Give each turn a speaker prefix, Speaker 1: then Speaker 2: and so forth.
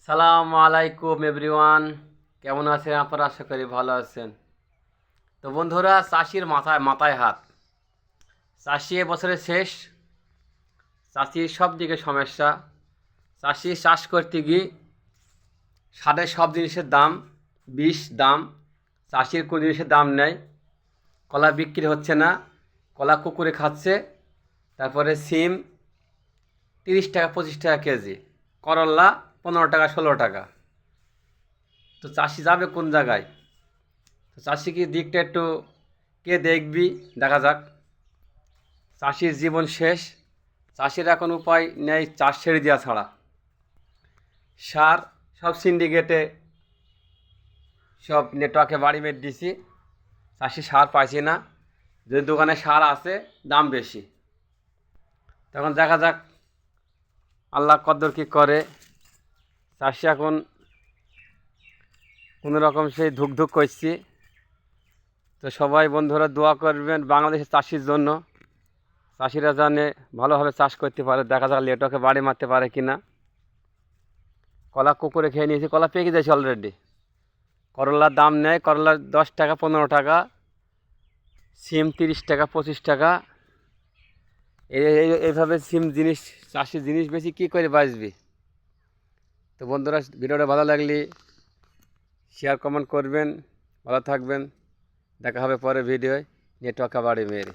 Speaker 1: সালাম আলাইকুম এভরিওয়ান, কেমন আছেন আপনারা? আশা করি ভালো আছেন। তো বন্ধুরা, চাষির মাথায় মাথায় হাত। চাষি এবছরের শেষ, চাষির সব দিকে সমস্যা। চাষি চাষ করতে গিয়ে সাথে সব জিনিসের দাম, বিষ দাম। চাষির কোনো জিনিসের দাম নেই। কলা বিক্রি হচ্ছে না, কলা কুকুরে খাচ্ছে। তারপরে সিম 30 টাকা 25 টাকা কেজি, করল্লা 15 টাকা 16 টাকা। তো চাষি যাবে কোন জায়গায়? তো চাষি কি দিকটা একটু কে দেখবি? দেখা যাক। চাষির জীবন শেষ, চাষির এখন উপায় নেই চাষ ছেড়ে দেওয়া ছাড়া। সার সব সিন্ডিকেটে, সব নেটওয়ার্কে বাড়ি মেরে দিছি। চাষি সার পাইছি না, যে দোকানে সার আছে দাম বেশি। তখন দেখা যাক আল্লাহ কদ্দর কী করে। চাষি এখন কোনো রকম সেই ধুক করছি। তো সবাই বন্ধুরা দোয়া করবেন বাংলাদেশের চাষির জন্য। চাষিরা জানে ভালোভাবে চাষ করতে পারে, দেখা যাক লেটকে বাড়ি মারতে পারে কি না। কলা কুকুরে খেয়ে নিয়েছি, কলা পেকে যাচ্ছে অলরেডি। করলার দাম নেই, করলা 10 টাকা 15 টাকা, সিম 30 টাকা 25 টাকা। এইভাবে সিম জিনিস, চাষি জিনিস বেশি কী করে বাঁচবি? তো বন্ধুরা, ভিডিওটা ভালো লাগলে শেয়ার কমেন্ট করবেন। ভালো থাকবেন, দেখা হবে পরে ভিডিওয়। নেটওয়ার্ক বাড়ি মেরে।